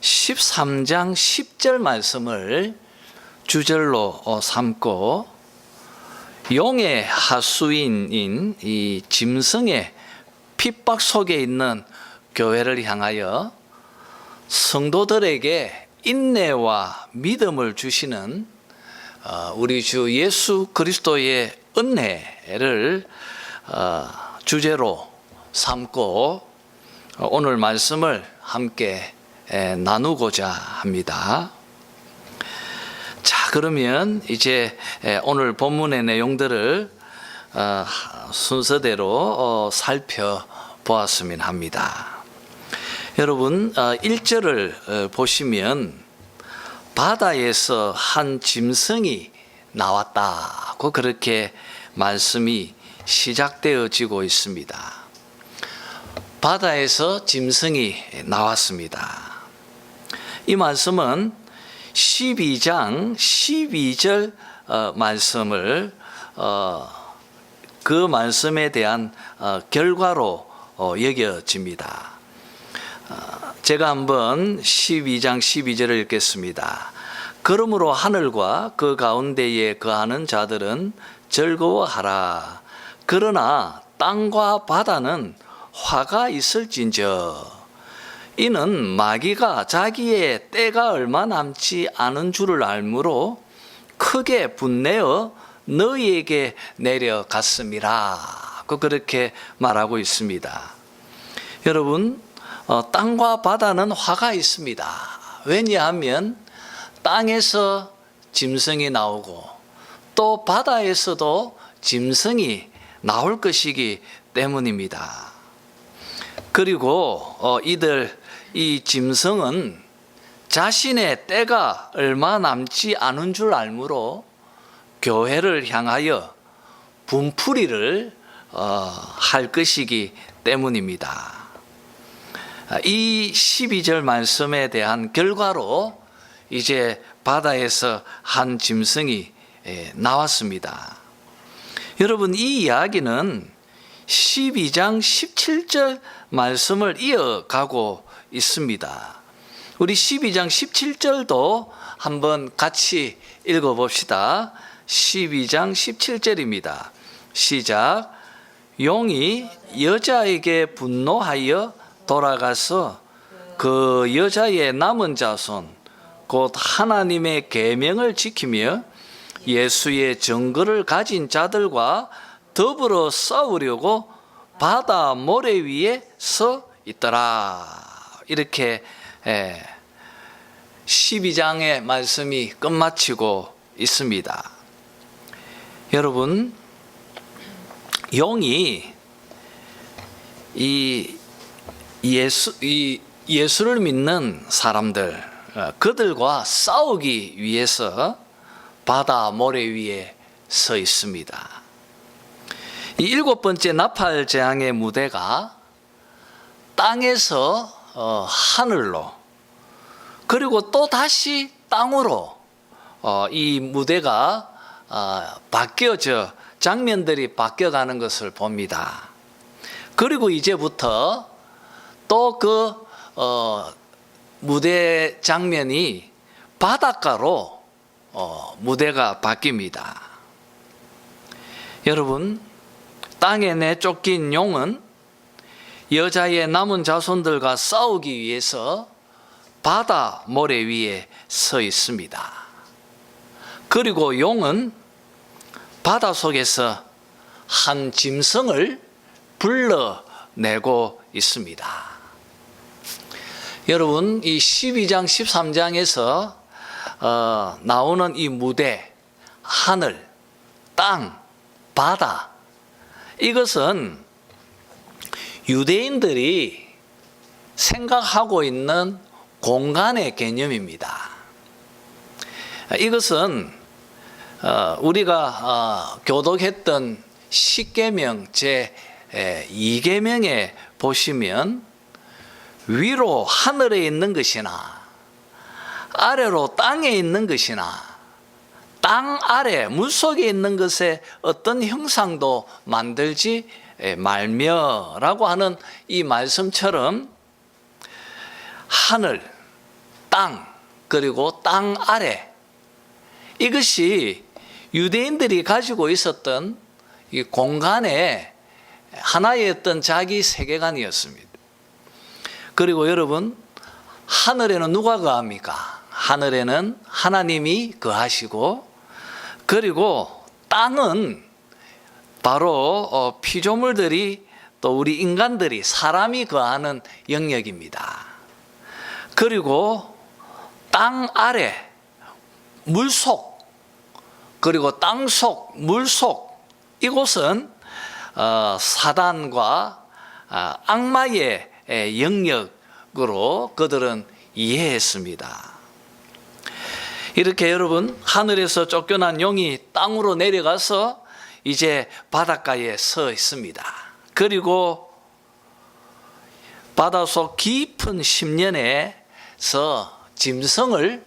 13장 10절 말씀을 주절로 삼고 용의 하수인인 이 짐승의 핍박 속에 있는 교회를 향하여 성도들에게 인내와 믿음을 주시는 우리 주 예수 그리스도의 은혜를 주제로 삼고 오늘 말씀을 함께 나누고자 합니다. 자, 그러면 이제 오늘 본문의 내용들을 순서대로 살펴보았으면 합니다. 여러분, 1절을 보시면 바다에서 한 짐승이 나왔다고 그렇게 말씀이 시작되어지고 있습니다. 바다에서 짐승이 나왔습니다. 이 말씀은 12장 12절 말씀을 그 말씀에 대한 결과로 여겨집니다. 제가 한번 12장 12절을 읽겠습니다. 그러므로 하늘과 그 가운데에 거하는 자들은 즐거워하라. 그러나 땅과 바다는 화가 있을진저 이는 마귀가 자기의 때가 얼마 남지 않은 줄을 알므로 크게 분내어 너희에게 내려갔음이라. 그렇게 말하고 있습니다. 여러분, 땅과 바다는 화가 있습니다. 왜냐하면 땅에서 짐승이 나오고 또 바다에서도 짐승이 나올 것이기 때문입니다. 그리고 이 짐승은 자신의 때가 얼마 남지 않은 줄 알므로 교회를 향하여 분풀이를 할 것이기 때문입니다. 이 12절 말씀에 대한 결과로 이제 바다에서 한 짐승이 나왔습니다. 여러분, 이 이야기는 12장 17절 말씀을 이어가고 있습니다. 우리 12장 17절도 한번 같이 읽어봅시다. 12장 17절입니다. 시작. 용이 여자에게 분노하여 돌아가서 그 여자의 남은 자손 곧 하나님의 계명을 지키며 예수의 증거를 가진 자들과 더불어 싸우려고 바다 모래 위에 서 있더라. 이렇게 12장의 말씀이 끝마치고 있습니다. 여러분, 용이 예수를 믿는 사람들, 그들과 싸우기 위해서 바다 모래 위에 서 있습니다. 이 7번째 나팔 재앙의 무대가 땅에서 하늘로 그리고 또 다시 땅으로 이 무대가 바뀌어져 장면들이 바뀌어가는 것을 봅니다. 그리고 이제부터 또 그 무대 장면이 바닷가로 무대가 바뀝니다. 여러분, 땅에 내쫓긴 용은 여자의 남은 자손들과 싸우기 위해서 바다 모래 위에 서 있습니다. 그리고 용은 바다 속에서 한 짐승을 불러내고 있습니다. 여러분, 이 12장 13장에서 나오는 이 무대, 하늘, 땅, 바다, 이것은 유대인들이 생각하고 있는 공간의 개념입니다. 이것은 우리가 교독했던 십계명 제2계명에 보시면 위로 하늘에 있는 것이나 아래로 땅에 있는 것이나 땅 아래 물속에 있는 것에 어떤 형상도 만들지 말며라고 하는 이 말씀처럼 하늘, 땅, 그리고 땅 아래, 이것이 유대인들이 가지고 있었던 이 공간의 하나의 어떤 자기 세계관이었습니다. 그리고 여러분, 하늘에는 누가 거합니까? 하늘에는 하나님이 거하시고, 그리고 땅은 바로 피조물들이, 또 우리 인간들이, 사람이 거하는 영역입니다. 그리고 땅 아래, 물속, 그리고 땅속, 물속, 이곳은 사단과 악마의 영역으로 그들은 이해했습니다. 이렇게 여러분, 하늘에서 쫓겨난 용이 땅으로 내려가서 이제 바닷가에 서 있습니다. 그리고 바닷속 깊은 심연에서 짐승을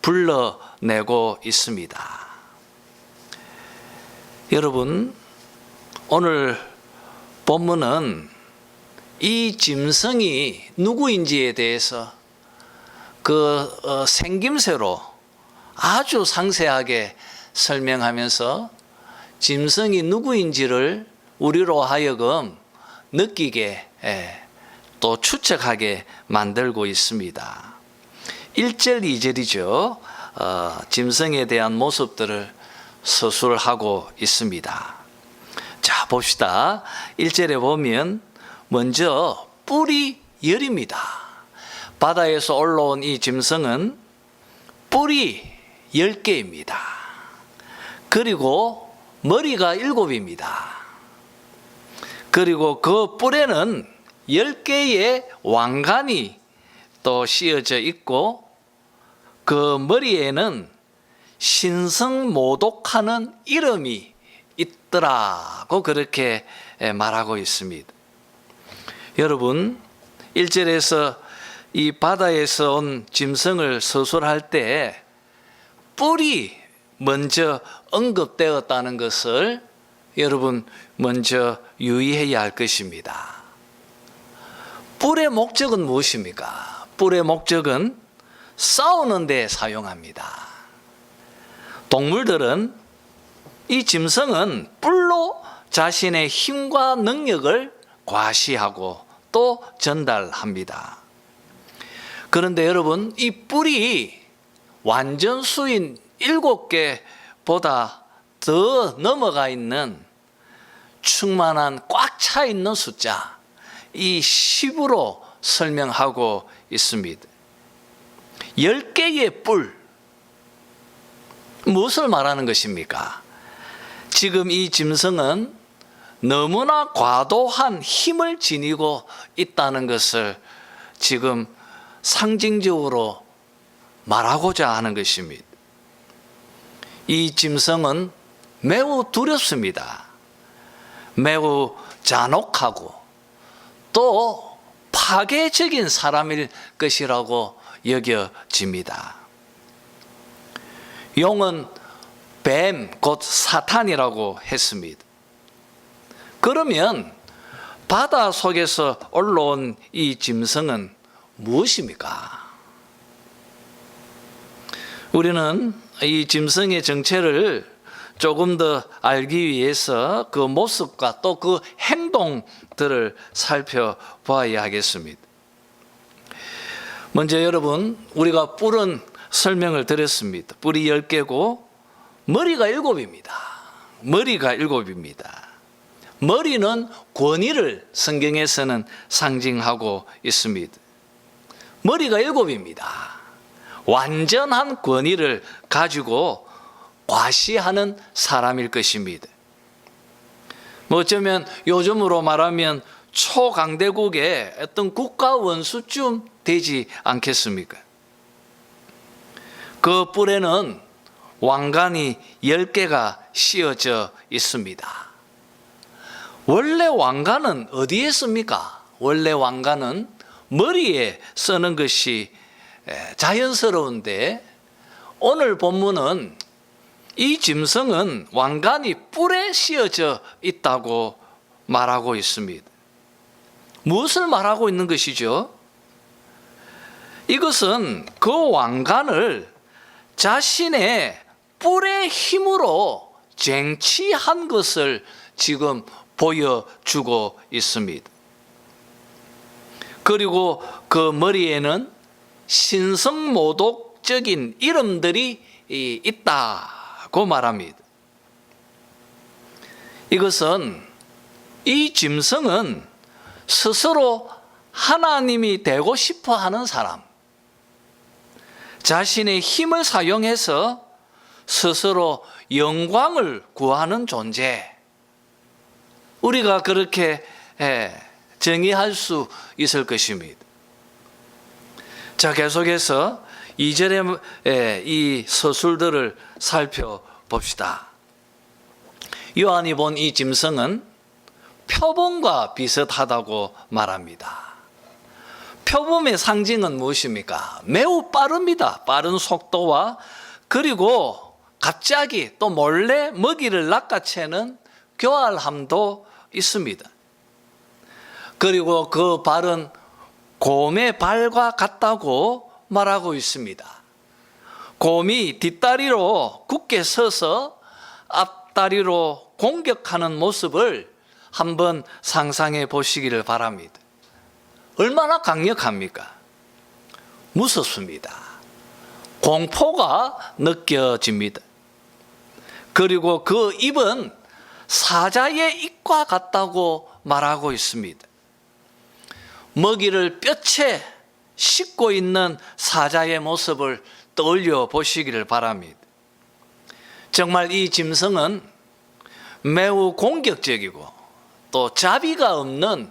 불러내고 있습니다. 여러분, 오늘 본문은 이 짐승이 누구인지에 대해서 그 생김새로 아주 상세하게 설명하면서 짐승이 누구인지를 우리로 하여금 느끼게, 또 추측하게 만들고 있습니다. 1절, 2절이죠. 짐승에 대한 모습들을 서술하고 있습니다. 자, 봅시다. 1절에 보면 먼저 뿔이 열입니다. 바다에서 올라온 이 짐승은 뿔이 10개입니다. 그리고 머리가 7입니다. 그리고 그 뿔에는 10개의 왕관이 또 씌어져 있고, 그 머리에는 신성모독하는 이름이 있더라고 그렇게 말하고 있습니다. 여러분, 1절에서 이 바다에서 온 짐승을 서술할 때 뿔이 먼저 언급되었다는 것을 여러분 먼저 유의해야 할 것입니다. 뿔의 목적은 무엇입니까? 뿔의 목적은 싸우는 데 사용합니다. 동물들은, 이 짐승은 뿔로 자신의 힘과 능력을 과시하고 또 전달합니다. 그런데 여러분, 이 뿔이 완전수인 7개보다 더 넘어가 있는 충만한 꽉 차 있는 숫자, 이 10으로 설명하고 있습니다. 10개의 뿔, 무엇을 말하는 것입니까? 지금 이 짐승은 너무나 과도한 힘을 지니고 있다는 것을 지금 상징적으로 말하고자 하는 것입니다. 이 짐승은 매우 두렵습니다. 매우 잔혹하고 또 파괴적인 사람일 것이라고 여겨집니다. 용은 뱀, 곧 사탄이라고 했습니다. 그러면 바다 속에서 올라온 이 짐승은 무엇입니까? 우리는 이 짐승의 정체를 조금 더 알기 위해서 그 모습과 또 그 행동들을 살펴봐야 하겠습니다. 먼저 여러분, 우리가 뿔은 설명을 드렸습니다. 뿔이 10개고 머리가 7입니다. 머리가 7입니다. 머리는 권위를 성경에서는 상징하고 있습니다. 머리가 7입니다. 완전한 권위를 가지고 과시하는 사람일 것입니다. 어쩌면 요즘으로 말하면 초강대국의 어떤 국가 원수쯤 되지 않겠습니까? 그 뿔에는 왕관이 10개가 씌어져 있습니다. 원래 왕관은 어디에 씁니까? 원래 왕관은 머리에 쓰는 것이 자연스러운데, 오늘 본문은 이 짐승은 왕관이 뿔에 씌어져 있다고 말하고 있습니다. 무엇을 말하고 있는 것이죠? 이것은 그 왕관을 자신의 뿔의 힘으로 쟁취한 것을 지금 보여주고 있습니다. 그리고 그 머리에는 신성모독적인 이름들이 있다고 말합니다. 이것은 이 짐승은 스스로 하나님이 되고 싶어 하는 사람, 자신의 힘을 사용해서 스스로 영광을 구하는 존재, 우리가 그렇게 정의할 수 있을 것입니다. 자, 계속해서 2절의 이 서술들을 살펴봅시다. 요한이 본 이 짐승은 표범과 비슷하다고 말합니다. 표범의 상징은 무엇입니까? 매우 빠릅니다. 빠른 속도와, 그리고 갑자기 또 몰래 먹이를 낚아채는 교활함도 있습니다. 그리고 그 발은 곰의 발과 같다고 말하고 있습니다. 곰이 뒷다리로 굳게 서서 앞다리로 공격하는 모습을 한번 상상해 보시기를 바랍니다. 얼마나 강력합니까? 무섭습니다. 공포가 느껴집니다. 그리고 그 입은 사자의 입과 같다고 말하고 있습니다. 먹이를 뼈채 씹고 있는 사자의 모습을 떠올려 보시기를 바랍니다. 정말 이 짐승은 매우 공격적이고 또 자비가 없는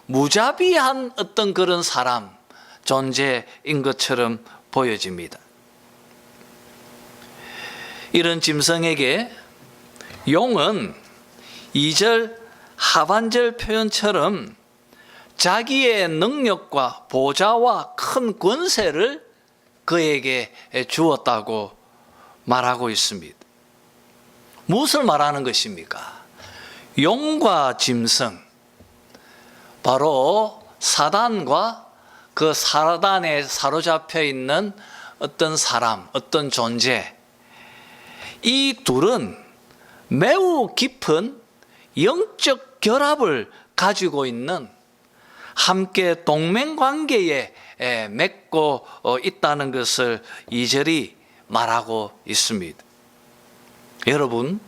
무자비한 어떤 그런 사람, 존재인 것처럼 보여집니다. 이런 짐승에게 용은 2절 하반절 표현처럼 자기의 능력과 보좌와 큰 권세를 그에게 주었다고 말하고 있습니다. 무엇을 말하는 것입니까? 용과 짐승, 바로 사단과 그 사단에 사로잡혀 있는 어떤 사람, 어떤 존재, 이 둘은 매우 깊은 영적 결합을 가지고 있는, 함께 동맹관계에 맺고 있다는 것을 2절이 말하고 있습니다. 여러분,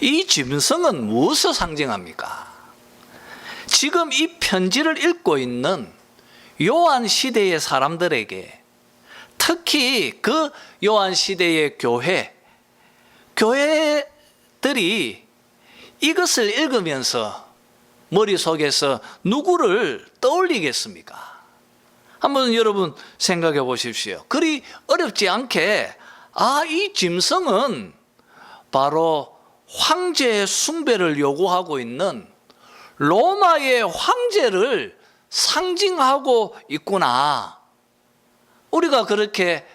이 짐승은 무엇을 상징합니까? 지금 이 편지를 읽고 있는 요한 시대의 사람들에게, 특히 그 요한 시대의 교회들이 이것을 읽으면서 머릿속에서 누구를 떠올리겠습니까? 한번 여러분 생각해 보십시오. 그리 어렵지 않게, 이 짐승은 바로 황제 숭배를 요구하고 있는 로마의 황제를 상징하고 있구나, 우리가 그렇게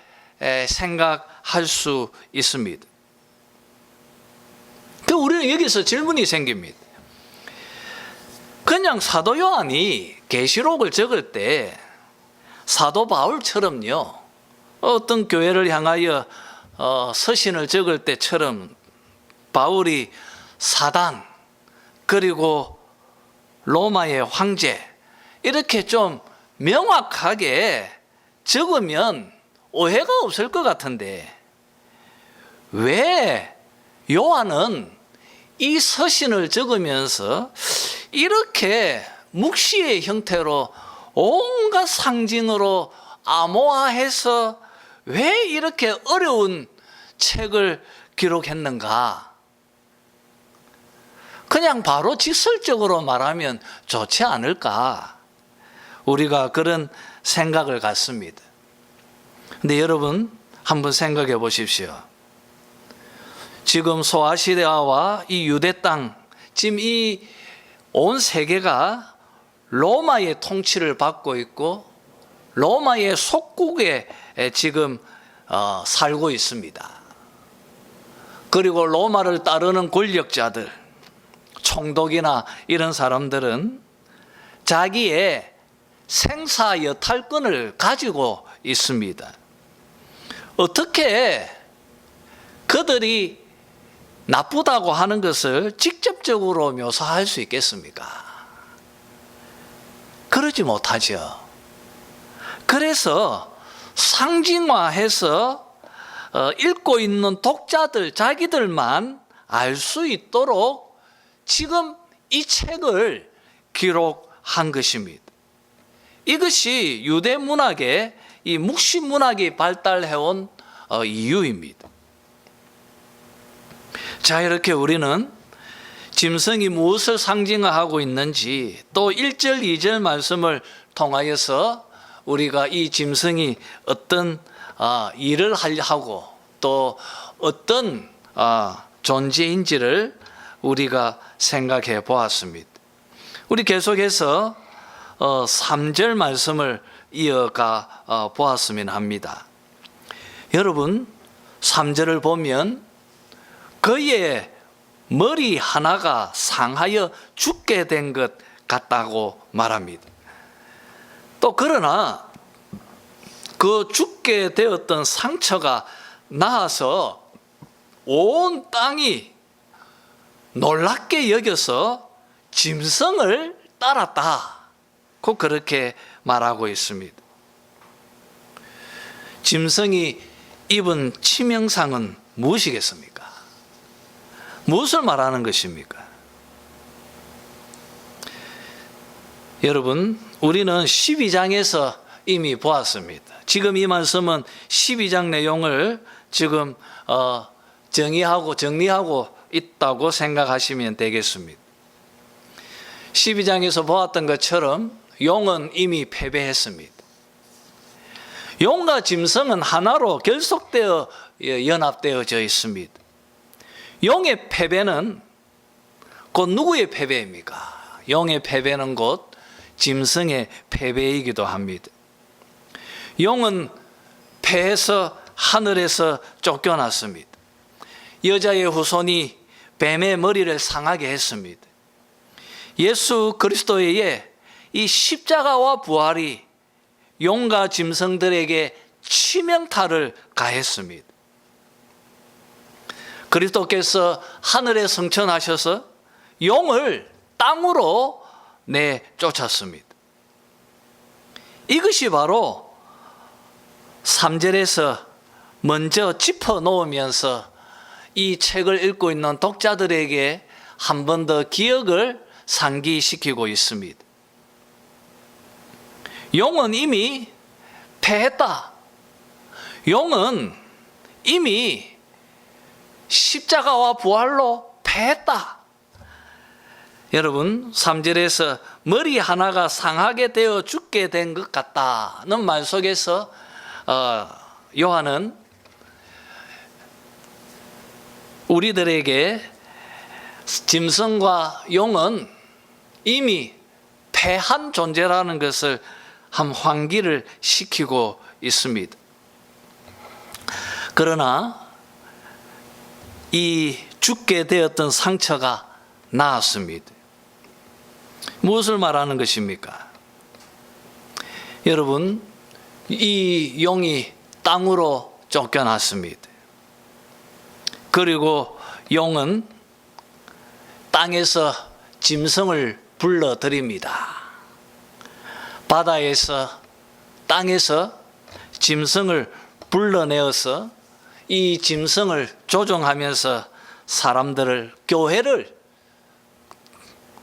생각할 수 있습니다. 우리는 여기서 질문이 생깁니다. 그냥 사도 요한이 계시록을 적을 때 사도 바울처럼요, 어떤 교회를 향하여 서신을 적을 때처럼 바울이 사단, 그리고 로마의 황제, 이렇게 좀 명확하게 적으면 오해가 없을 것 같은데, 왜 요한은 이 서신을 적으면서 이렇게 묵시의 형태로 온갖 상징으로 암호화해서 왜 이렇게 어려운 책을 기록했는가? 그냥 바로 직설적으로 말하면 좋지 않을까? 우리가 그런 생각을 갖습니다. 근데 여러분, 한번 생각해 보십시오. 지금 소아시리아와 이 유대 땅, 지금 이 온 세계가 로마의 통치를 받고 있고 로마의 속국에 지금 살고 있습니다. 그리고 로마를 따르는 권력자들, 총독이나 이런 사람들은 자기의 생사 여탈권을 가지고 있습니다. 어떻게 그들이 나쁘다고 하는 것을 직접적으로 묘사할 수 있겠습니까? 그러지 못하죠. 그래서 상징화해서 읽고 있는 독자들, 자기들만 알 수 있도록 지금 이 책을 기록한 것입니다. 이것이 유대 문학의 이 묵시 문학이 발달해온 이유입니다. 자, 이렇게 우리는 짐승이 무엇을 상징하고 있는지 또 1절, 2절 말씀을 통하여서 우리가 이 짐승이 어떤 일을 하고 또 어떤 존재인지를 우리가 생각해 보았습니다. 우리 계속해서 3절 말씀을 이어가 보았으면 합니다. 여러분, 3절을 보면 그의 머리 하나가 상하여 죽게 된 것 같다고 말합니다. 또 그러나 그 죽게 되었던 상처가 나아서 온 땅이 놀랍게 여겨서 짐승을 따랐다. 꼭 그렇게 말하고 있습니다. 짐승이 입은 치명상은 무엇이겠습니까? 무엇을 말하는 것입니까? 여러분, 우리는 12장에서 이미 보았습니다. 지금 이 말씀은 12장 내용을 지금 정리하고 있다고 생각하시면 되겠습니다. 12장에서 보았던 것처럼 용은 이미 패배했습니다. 용과 짐승은 하나로 결속되어 연합되어져 있습니다. 용의 패배는 곧 누구의 패배입니까? 용의 패배는 곧 짐승의 패배이기도 합니다. 용은 패해서 하늘에서 쫓겨났습니다. 여자의 후손이 뱀의 머리를 상하게 했습니다. 예수 그리스도의 이 십자가와 부활이 용과 짐승들에게 치명타를 가했습니다. 그리스도께서 하늘에 승천하셔서 용을 땅으로 내쫓았습니다. 이것이 바로 3절에서 먼저 짚어놓으면서 이 책을 읽고 있는 독자들에게 한 번 더 기억을 상기시키고 있습니다. 용은 이미 패했다. 용은 이미 십자가와 부활로 패했다. 여러분, 3절에서 머리 하나가 상하게 되어 죽게 된 것 같다는 말 속에서 요한은 우리들에게 짐승과 용은 이미 패한 존재라는 것을 한 환기를 시키고 있습니다. 그러나 이 죽게 되었던 상처가 나았습니다. 무엇을 말하는 것입니까? 여러분, 이 용이 땅으로 쫓겨났습니다. 그리고 용은 땅에서 짐승을 불러들입니다. 바다에서, 땅에서 짐승을 불러내어서 이 짐승을 조종하면서 사람들을, 교회를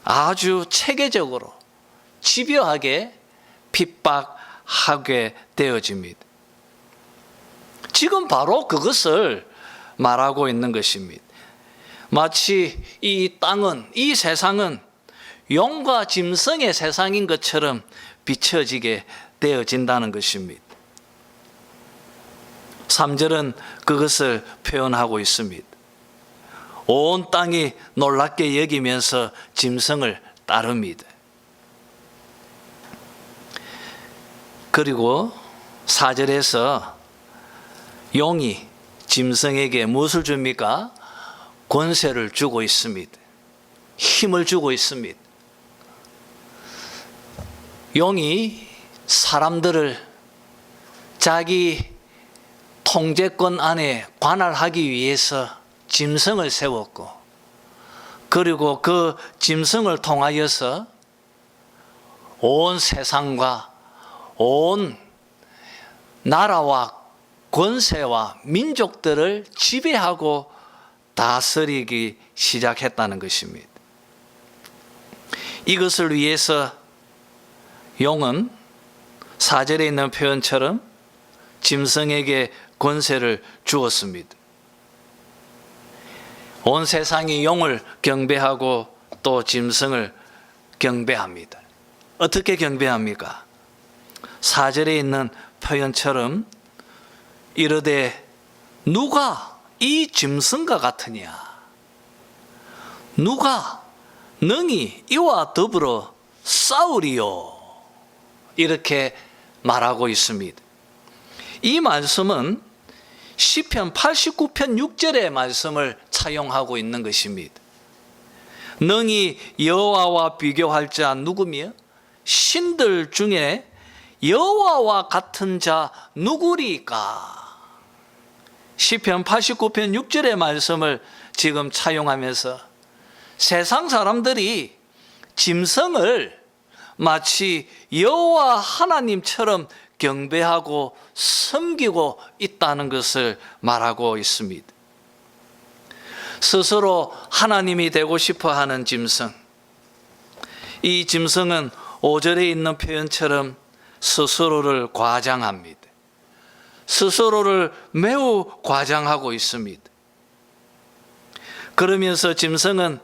아주 체계적으로 집요하게 핍박하게 되어집니다. 지금 바로 그것을 말하고 있는 것입니다. 마치 이 땅은, 이 세상은 용과 짐승의 세상인 것처럼 비춰지게 되어진다는 것입니다. 3절은 그것을 표현하고 있습니다. 온 땅이 놀랍게 여기면서 짐승을 따릅니다. 그리고 4절에서 용이 짐승에게 무엇을 줍니까? 권세를 주고 있습니다. 힘을 주고 있습니다. 용이 사람들을 자기 통제권 안에 관할하기 위해서 짐승을 세웠고, 그리고 그 짐승을 통하여서 온 세상과 온 나라와 권세와 민족들을 지배하고 다스리기 시작했다는 것입니다. 이것을 위해서 용은 4절에 있는 표현처럼 짐승에게 권세를 주었습니다. 온 세상이 용을 경배하고 또 짐승을 경배합니다. 어떻게 경배합니까? 4절에 있는 표현처럼 이르되 누가 이 짐승과 같으냐? 누가 능히 이와 더불어 싸우리요? 이렇게 말하고 있습니다. 이 말씀은 시편 89편 6절의 말씀을 차용하고 있는 것입니다. 능히 여호와와 비교할 자 누구며 신들 중에 여호와와 같은 자 누구리까? 시편 89편 6절의 말씀을 지금 차용하면서 세상 사람들이 짐승을 마치 여호와 하나님처럼 경배하고 섬기고 있다는 것을 말하고 있습니다. 스스로 하나님이 되고 싶어 하는 짐승. 이 짐승은 5절에 있는 표현처럼 스스로를 과장합니다. 스스로를 매우 과장하고 있습니다. 그러면서 짐승은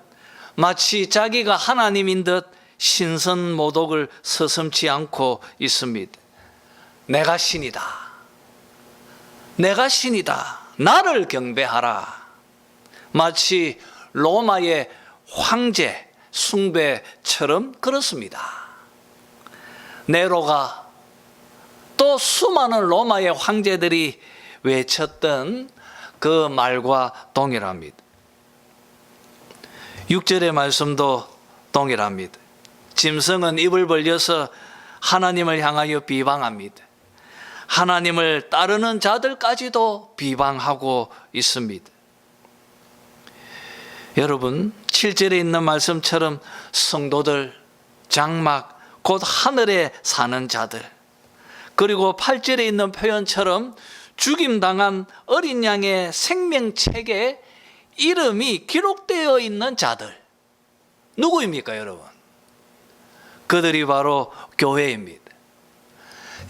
마치 자기가 하나님인 듯 신선모독을 서슴지 않고 있습니다. 내가 신이다. 내가 신이다. 나를 경배하라. 마치 로마의 황제 숭배처럼 그렇습니다. 네로가 또 수많은 로마의 황제들이 외쳤던 그 말과 동일합니다. 6절의 말씀도 동일합니다. 짐승은 입을 벌려서 하나님을 향하여 비방합니다. 하나님을 따르는 자들까지도 비방하고 있습니다. 여러분, 7절에 있는 말씀처럼 성도들, 장막, 곧 하늘에 사는 자들, 그리고 8절에 있는 표현처럼 죽임당한 어린 양의 생명책에 이름이 기록되어 있는 자들, 누구입니까, 여러분? 그들이 바로 교회입니다.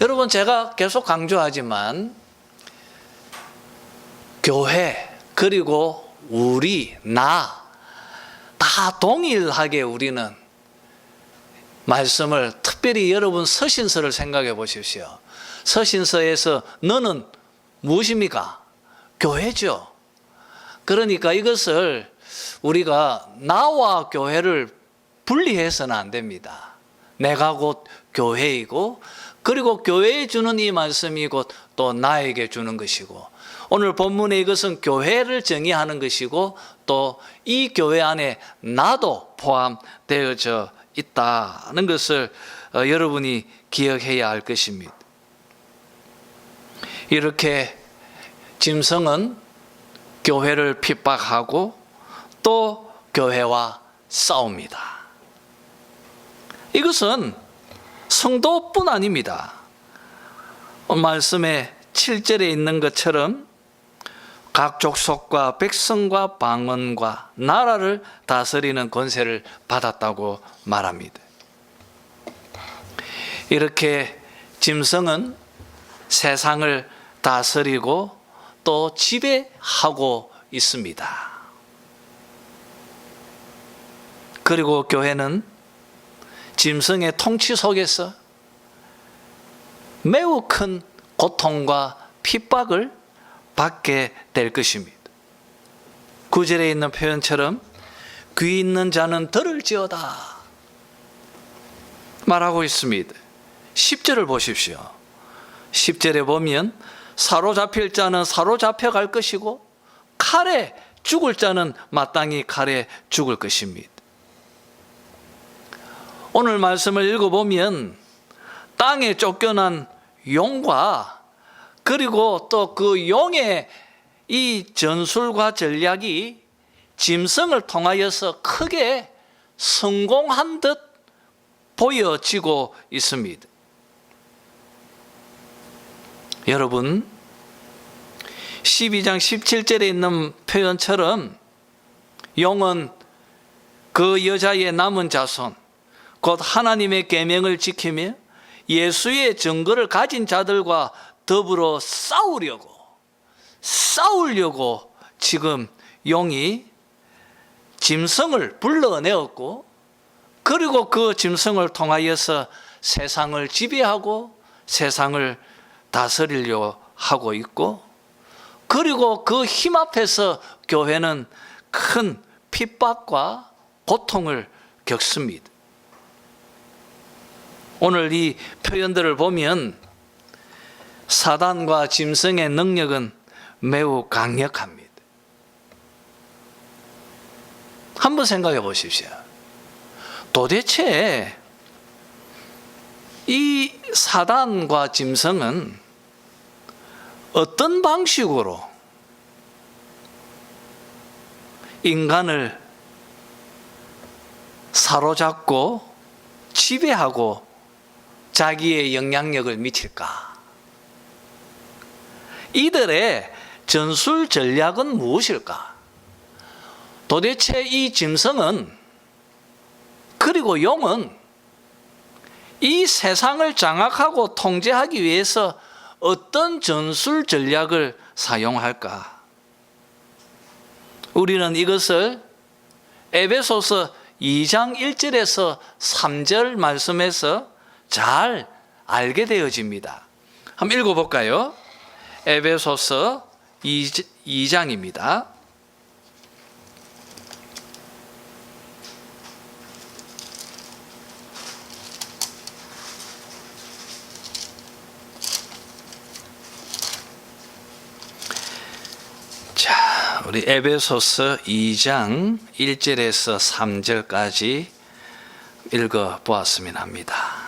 여러분, 제가 계속 강조하지만 교회, 그리고 우리, 나, 다 동일하게 우리는 말씀을, 특별히 여러분 서신서를 생각해 보십시오. 서신서에서 너는 무엇입니까? 교회죠. 그러니까 이것을 우리가 나와 교회를 분리해서는 안 됩니다. 내가 곧 교회이고, 그리고 교회에 주는 이 말씀이 곧 또 나에게 주는 것이고, 오늘 본문의 이것은 교회를 정의하는 것이고, 또 이 교회 안에 나도 포함되어져 있다는 것을 여러분이 기억해야 할 것입니다. 이렇게 짐승은 교회를 핍박하고 또 교회와 싸웁니다. 이것은 성도뿐 아닙니다. 말씀에 7절에 있는 것처럼 각 족속과 백성과 방언과 나라를 다스리는 권세를 받았다고 말합니다. 이렇게 짐승은 세상을 다스리고 또 지배하고 있습니다. 그리고 교회는 짐승의 통치 속에서 매우 큰 고통과 핍박을 받게 될 것입니다. 9절에 있는 표현처럼 귀 있는 자는 들을지어다 말하고 있습니다. 10절을 보십시오. 10절에 보면 사로잡힐 자는 사로잡혀 갈 것이고 칼에 죽을 자는 마땅히 칼에 죽을 것입니다. 오늘 말씀을 읽어보면 땅에 쫓겨난 용과 그리고 또 그 용의 이 전술과 전략이 짐승을 통하여서 크게 성공한 듯 보여지고 있습니다. 여러분, 12장 17절에 있는 표현처럼 용은 그 여자의 남은 자손, 곧 하나님의 계명을 지키며 예수의 증거를 가진 자들과 더불어 싸우려고 지금 용이 짐승을 불러내었고, 그리고 그 짐승을 통하여서 세상을 지배하고 세상을 다스리려 하고 있고, 그리고 그 힘 앞에서 교회는 큰 핍박과 고통을 겪습니다. 오늘 이 표현들을 보면 사단과 짐승의 능력은 매우 강력합니다. 한번 생각해 보십시오. 도대체 이 사단과 짐승은 어떤 방식으로 인간을 사로잡고 지배하고 자기의 영향력을 미칠까? 이들의 전술 전략은 무엇일까? 도대체 이 짐승은 그리고 용은 이 세상을 장악하고 통제하기 위해서 어떤 전술 전략을 사용할까? 우리는 이것을 에베소서 2장 1절에서 3절 말씀에서 잘 알게 되어집니다. 한번 읽어볼까요? 에베소서 2장입니다. 자, 우리 에베소서 2장 1절에서 3절까지 읽어보았으면 합니다.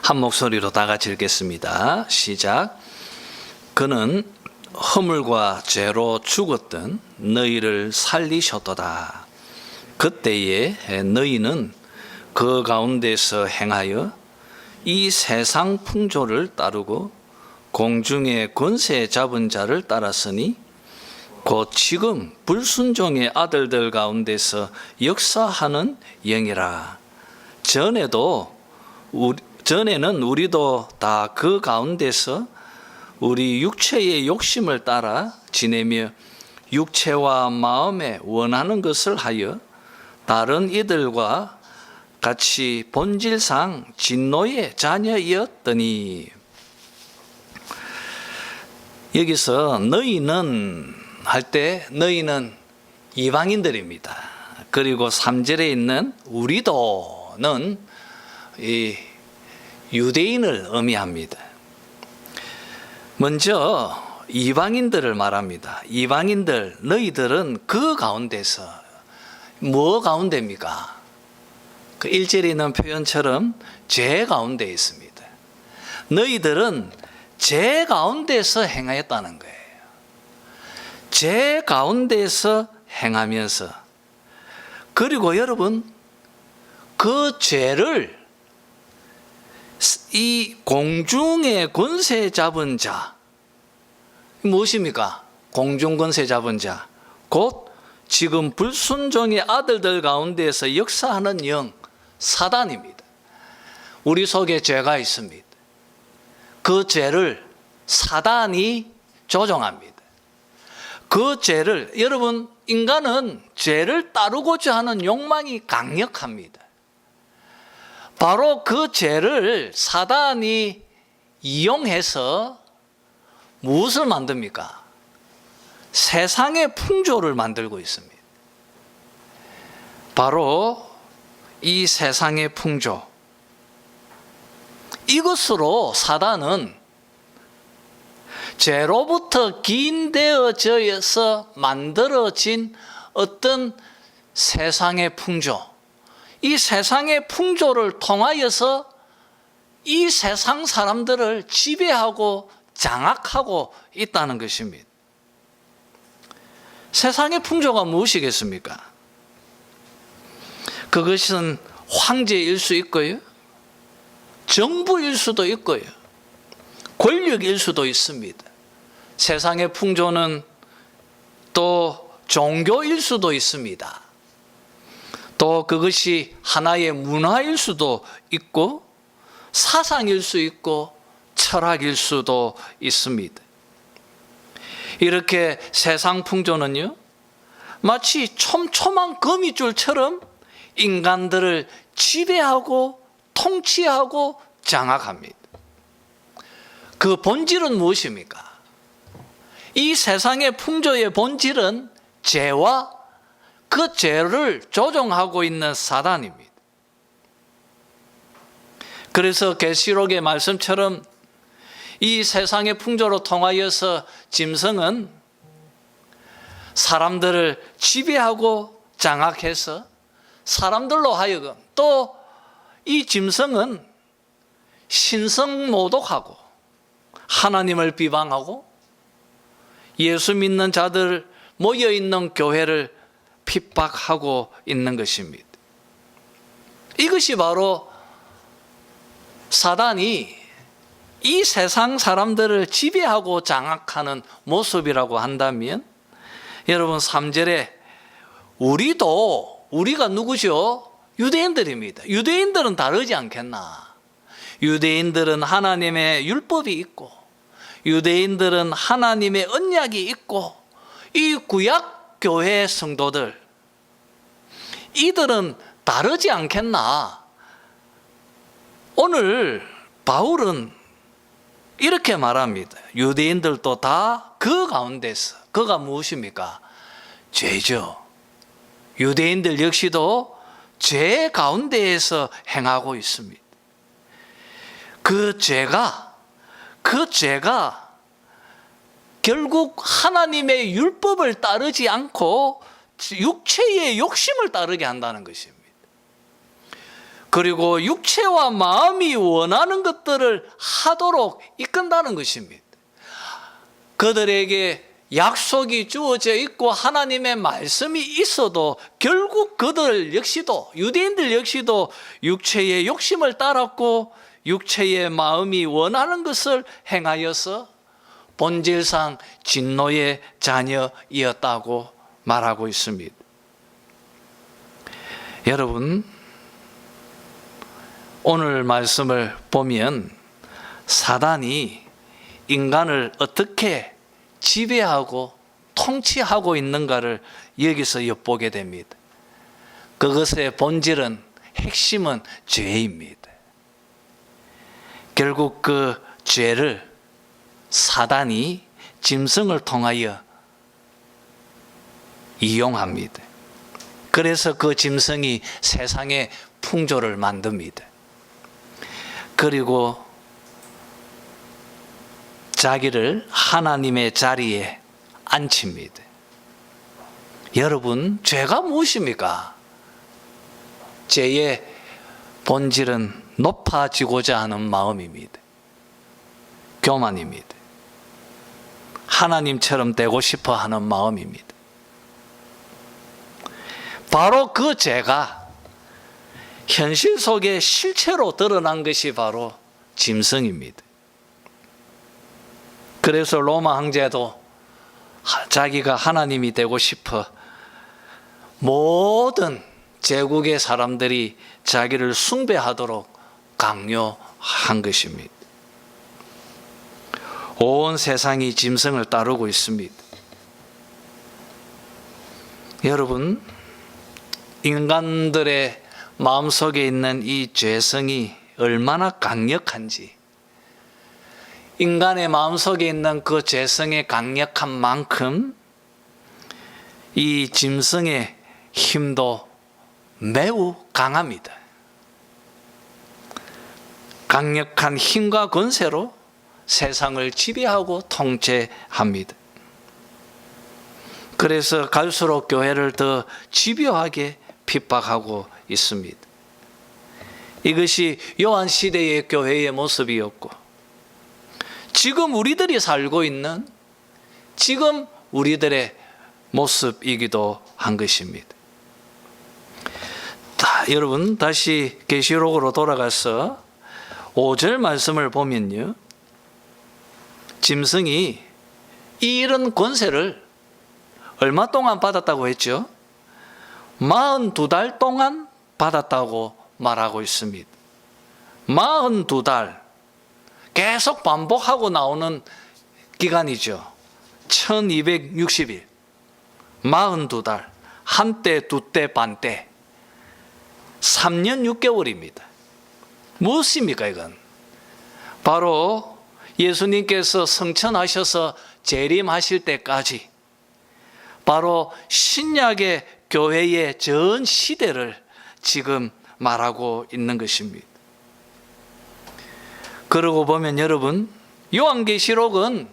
한 목소리로 다 같이 읽겠습니다. 시작. 그는 허물과 죄로 죽었던 너희를 살리셨도다. 그때에 너희는 그 가운데서 행하여 이 세상 풍조를 따르고 공중의 권세 잡은 자를 따랐으니 곧 지금 불순종의 아들들 가운데서 역사하는 영이라. 전에는 우리도 다 그 가운데서 우리 육체의 욕심을 따라 지내며 육체와 마음에 원하는 것을 하여 다른 이들과 같이 본질상 진노의 자녀이었더니. 여기서 너희는 할 때 너희는 이방인들입니다. 그리고 3절에 있는 우리도는 이 유대인을 의미합니다. 먼저 이방인들을 말합니다. 이방인들, 너희들은 그 가운데서, 뭐 가운데입니까? 그 1절에 있는 표현처럼 죄 가운데 있습니다. 너희들은 죄 가운데서 행하였다는 거예요. 죄 가운데서 행하면서, 그리고 여러분, 그 죄를 이 공중의 권세 잡은 자, 무엇입니까? 공중 권세 잡은 자, 곧 지금 불순종의 아들들 가운데서 역사하는 영, 사단입니다. 우리 속에 죄가 있습니다. 그 죄를 사단이 조종합니다. 그 죄를, 여러분, 인간은 죄를 따르고자 하는 욕망이 강력합니다. 바로 그 죄를 사단이 이용해서 무엇을 만듭니까? 세상의 풍조를 만들고 있습니다. 바로 이 세상의 풍조, 이것으로 사단은 죄로부터 기인되어져서 만들어진 어떤 세상의 풍조, 이 세상의 풍조를 통하여서 이 세상 사람들을 지배하고 장악하고 있다는 것입니다. 세상의 풍조가 무엇이겠습니까? 그것은 황제일 수 있고요, 정부일 수도 있고요, 권력일 수도 있습니다. 세상의 풍조는 또 종교일 수도 있습니다. 또 그것이 하나의 문화일 수도 있고 사상일 수 있고 철학일 수도 있습니다. 이렇게 세상 풍조는요, 마치 촘촘한 거미줄처럼 인간들을 지배하고 통치하고 장악합니다. 그 본질은 무엇입니까? 이 세상의 풍조의 본질은 죄와 그 죄를 조종하고 있는 사단입니다. 그래서 계시록의 말씀처럼 이 세상의 풍조로 통하여서 짐승은 사람들을 지배하고 장악해서 사람들로 하여금, 또 이 짐승은 신성모독하고 하나님을 비방하고 예수 믿는 자들 모여있는 교회를 핍박하고 있는 것입니다. 이것이 바로 사단이 이 세상 사람들을 지배하고 장악하는 모습이라고 한다면, 여러분 3절에 우리가 누구죠? 유대인들입니다. 유대인들은 다르지 않겠나? 유대인들은 하나님의 율법이 있고, 유대인들은 하나님의 언약이 있고, 이 구약 교회 성도들, 이들은 다르지 않겠나? 오늘 바울은 이렇게 말합니다. 유대인들도 다 그 가운데서, 그가 무엇입니까? 죄죠. 유대인들 역시도 죄 가운데에서 행하고 있습니다. 그 죄가 결국 하나님의 율법을 따르지 않고 육체의 욕심을 따르게 한다는 것입니다. 그리고 육체와 마음이 원하는 것들을 하도록 이끈다는 것입니다. 그들에게 약속이 주어져 있고 하나님의 말씀이 있어도 결국 그들 역시도, 유대인들 역시도 육체의 욕심을 따랐고 육체의 마음이 원하는 것을 행하여서 본질상 진노의 자녀이었다고 말하고 있습니다. 여러분, 오늘 말씀을 보면 사단이 인간을 어떻게 지배하고 통치하고 있는가를 여기서 엿보게 됩니다. 그것의 본질은, 핵심은 죄입니다. 결국 그 죄를 사단이 짐승을 통하여 이용합니다. 그래서 그 짐승이 세상의 풍조를 만듭니다. 그리고 자기를 하나님의 자리에 앉힙니다. 여러분, 죄가 무엇입니까? 죄의 본질은 높아지고자 하는 마음입니다. 교만입니다. 하나님처럼 되고 싶어 하는 마음입니다. 바로 그 죄가 현실 속에 실체로 드러난 것이 바로 짐승입니다. 그래서 로마 황제도 자기가 하나님이 되고 싶어 모든 제국의 사람들이 자기를 숭배하도록 강요한 것입니다. 온 세상이 짐승을 따르고 있습니다. 여러분, 인간들의 마음속에 있는 이 죄성이 얼마나 강력한지, 인간의 마음속에 있는 그 죄성의 강력한 만큼 이 짐승의 힘도 매우 강합니다. 강력한 힘과 권세로 세상을 지배하고 통제합니다. 그래서 갈수록 교회를 더 집요하게 핍박하고 있습니다. 이것이 요한 시대의 교회의 모습이었고, 지금 우리들이 살고 있는 지금 우리들의 모습이기도 한 것입니다. 여러분, 다시 계시록으로 돌아가서 5절 말씀을 보면요, 짐승이 이 이런 권세를 얼마 동안 받았다고 했죠? 42달 동안 받았다고 말하고 있습니다. 42달 계속 반복하고 나오는 기간이죠. 1260일, 42달, 한때, 두때, 반때, 3년 6개월입니다. 무엇입니까 이건? 바로 예수님께서 성천하셔서 재림하실 때까지 바로 신약의 교회의 전 시대를 지금 말하고 있는 것입니다. 그러고 보면 여러분, 요한계시록은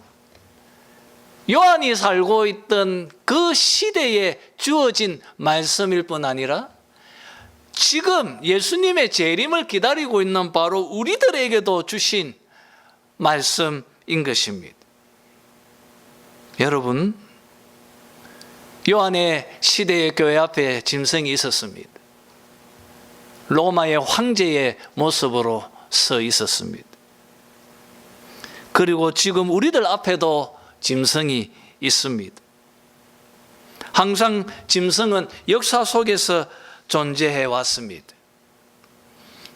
요한이 살고 있던 그 시대에 주어진 말씀일 뿐 아니라 지금 예수님의 재림을 기다리고 있는 바로 우리들에게도 주신 말씀인 것입니다. 여러분, 요한의 시대의 교회 앞에 짐승이 있었습니다. 로마의 황제의 모습으로 서 있었습니다. 그리고 지금 우리들 앞에도 짐승이 있습니다. 항상 짐승은 역사 속에서 존재해 왔습니다.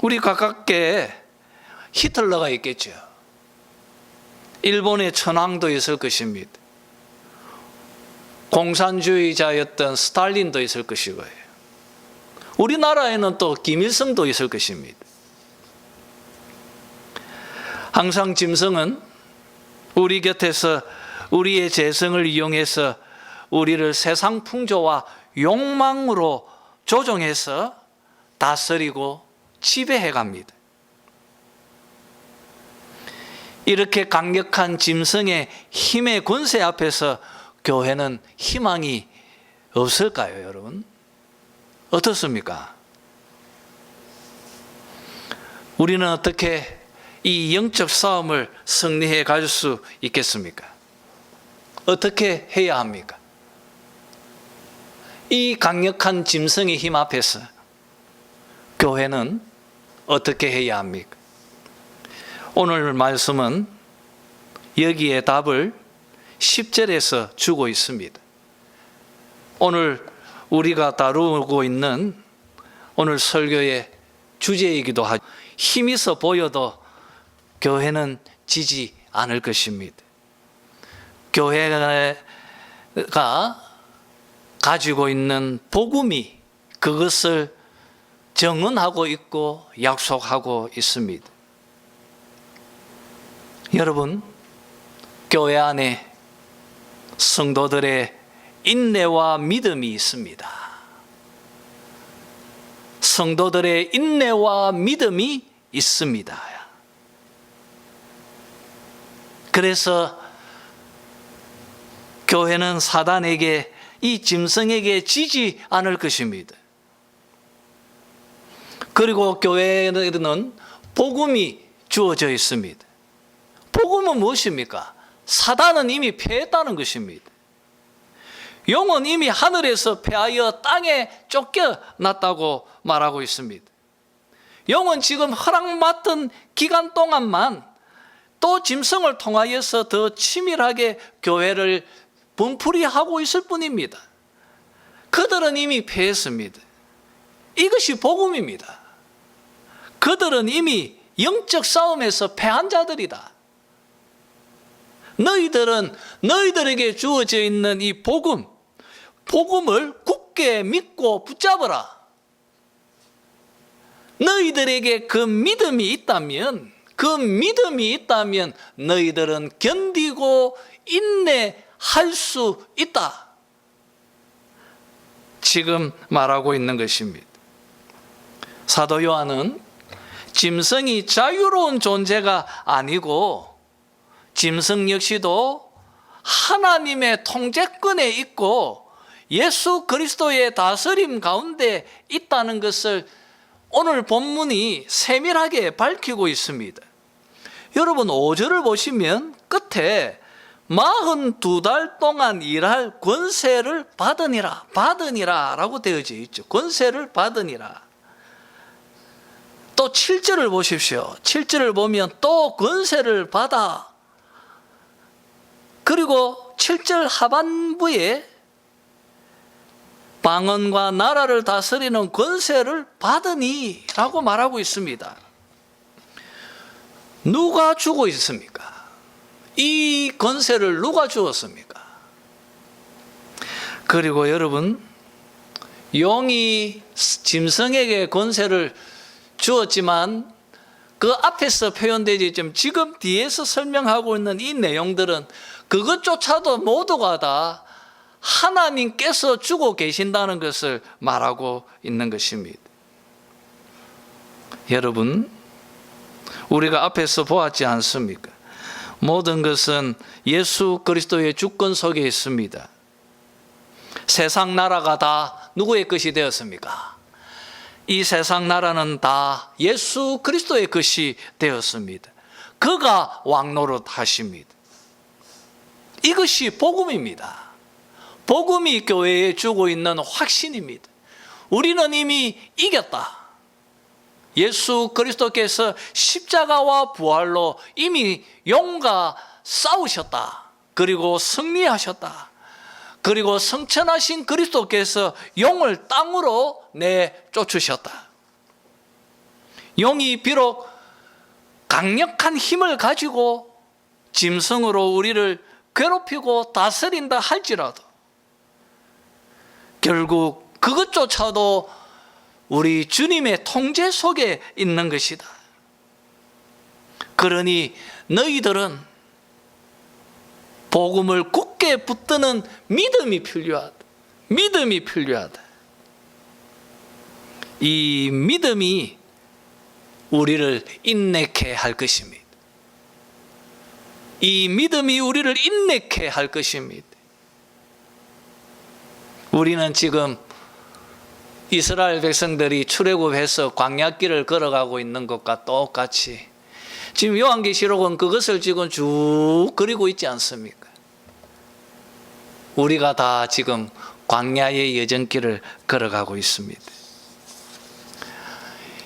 우리 가깝게 히틀러가 있겠죠. 일본의 천황도 있을 것입니다. 공산주의자였던 스탈린도 있을 것이고요. 우리나라에는 또 김일성도 있을 것입니다. 항상 짐승은 우리 곁에서 우리의 재성을 이용해서 우리를 세상 풍조와 욕망으로 조종해서 다스리고 지배해 갑니다. 이렇게 강력한 짐승의 힘의 권세 앞에서 교회는 희망이 없을까요, 여러분? 어떻습니까? 우리는 어떻게 이 영적 싸움을 승리해 갈 수 있겠습니까? 어떻게 해야 합니까? 이 강력한 짐승의 힘 앞에서 교회는 어떻게 해야 합니까? 오늘 말씀은 여기에 답을 10절에서 주고 있습니다. 오늘 우리가 다루고 있는 오늘 설교의 주제이기도 하죠. 힘이 있어 보여도 교회는 지지 않을 것입니다. 교회가 가지고 있는 복음이 그것을 정언하고 있고 약속하고 있습니다. 여러분, 교회 안에 성도들의 인내와 믿음이 있습니다. 성도들의 인내와 믿음이 있습니다. 그래서 교회는 사단에게, 이 짐승에게 지지 않을 것입니다. 그리고 교회에는 복음이 주어져 있습니다. 복음은 무엇입니까? 사단은 이미 패했다는 것입니다. 영은 이미 하늘에서 패하여 땅에 쫓겨났다고 말하고 있습니다. 영은 지금 허락받던 기간 동안만 또 짐승을 통하여서 더 치밀하게 교회를 분풀이하고 있을 뿐입니다. 그들은 이미 패했습니다. 이것이 복음입니다. 그들은 이미 영적 싸움에서 패한 자들이다. 너희들은 너희들에게 주어져 있는 이 복음을 굳게 믿고 붙잡으라. 너희들에게 그 믿음이 있다면 너희들은 견디고 인내할 수 있다. 지금 말하고 있는 것입니다. 사도 요한은 짐승이 자유로운 존재가 아니고 짐승 역시도 하나님의 통제권에 있고 예수 그리스도의 다스림 가운데 있다는 것을 오늘 본문이 세밀하게 밝히고 있습니다. 여러분 5절을 보시면 끝에 42달 동안 일할 권세를 받으니라 라고 되어져 있죠. 권세를 받으니라. 또 7절을 보십시오. 7절을 보면 또 권세를 받아. 그리고 7절 하반부에 방언과 나라를 다스리는 권세를 받으니 라고 말하고 있습니다. 누가 주고 있습니까? 이 권세를 누가 주었습니까? 그리고 여러분, 용이 짐승에게 권세를 주었지만 그 앞에서 표현되지 있지만 지금 뒤에서 설명하고 있는 이 내용들은 그것조차도 모두가 다 하나님께서 주고 계신다는 것을 말하고 있는 것입니다. 여러분, 우리가 앞에서 보았지 않습니까? 모든 것은 예수 그리스도의 주권 속에 있습니다. 세상 나라가 다 누구의 것이 되었습니까? 이 세상 나라는 다 예수 그리스도의 것이 되었습니다. 그가 왕노릇 하십니다. 이것이 복음입니다. 복음이 교회에 주고 있는 확신입니다. 우리는 이미 이겼다. 예수 그리스도께서 십자가와 부활로 이미 용과 싸우셨다. 그리고 승리하셨다. 그리고 성천하신 그리스도께서 용을 땅으로 내쫓으셨다. 용이 비록 강력한 힘을 가지고 짐승으로 우리를 괴롭히고 다스린다 할지라도 결국 그것조차도 우리 주님의 통제 속에 있는 것이다. 그러니 너희들은 복음을 굳게 붙드는 믿음이 필요하다. 믿음이 필요하다. 이 믿음이 우리를 인내케 할 것입니다. 이 믿음이 우리를 인내케 할 것입니다. 우리는 지금 이스라엘 백성들이 출애굽해서 광야길을 걸어가고 있는 것과 똑같이 지금 요한계시록은 그것을 지금 쭉 그리고 있지 않습니까? 우리가 다 지금 광야의 여정길을 걸어가고 있습니다.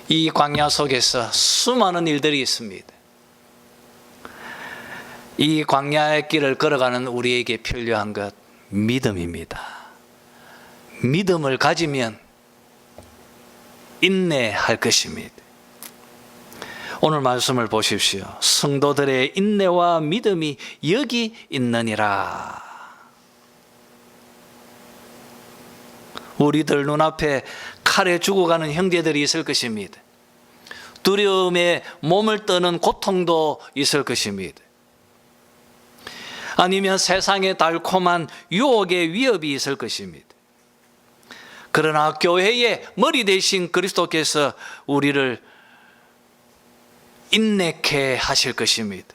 이 광야 속에서 수많은 일들이 있습니다. 이 광야의 길을 걸어가는 우리에게 필요한 것 믿음입니다. 믿음을 가지면 인내할 것입니다. 오늘 말씀을 보십시오. 성도들의 인내와 믿음이 여기 있느니라. 우리들 눈앞에 칼에 죽어가는 형제들이 있을 것입니다. 두려움에 몸을 떠는 고통도 있을 것입니다. 아니면 세상의 달콤한 유혹의 위협이 있을 것입니다. 그러나 교회의 머리 되신 그리스도께서 우리를 인내케 하실 것입니다.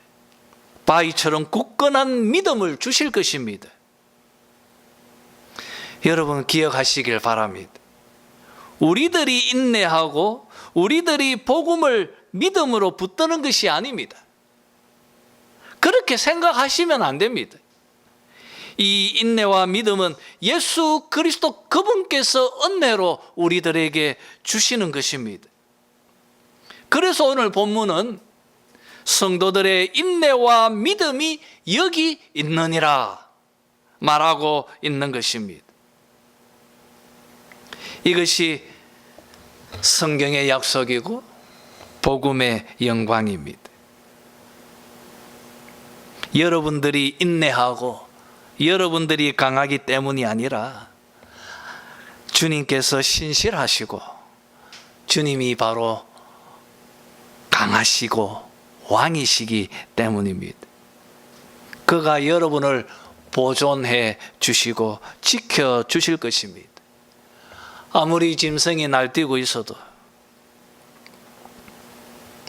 바위처럼 굳건한 믿음을 주실 것입니다. 여러분 기억하시길 바랍니다. 우리들이 인내하고 우리들이 복음을 믿음으로 붙드는 것이 아닙니다. 그렇게 생각하시면 안 됩니다. 이 인내와 믿음은 예수 그리스도 그분께서 은혜로 우리들에게 주시는 것입니다. 그래서 오늘 본문은 성도들의 인내와 믿음이 여기 있느니라 말하고 있는 것입니다. 이것이 성경의 약속이고 복음의 영광입니다. 여러분들이 인내하고 여러분들이 강하기 때문이 아니라 주님께서 신실하시고 주님이 바로 강하시고 왕이시기 때문입니다. 그가 여러분을 보존해 주시고 지켜 주실 것입니다. 아무리 짐승이 날뛰고 있어도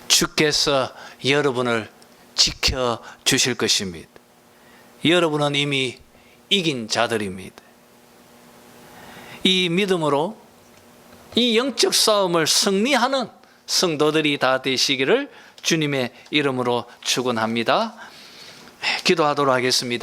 주께서 여러분을 지켜주실 것입니다. 여러분은 이미 이긴 자들입니다. 이 믿음으로 이 영적 싸움을 승리하는 성도들이 다 되시기를 주님의 이름으로 축원합니다. 기도하도록 하겠습니다.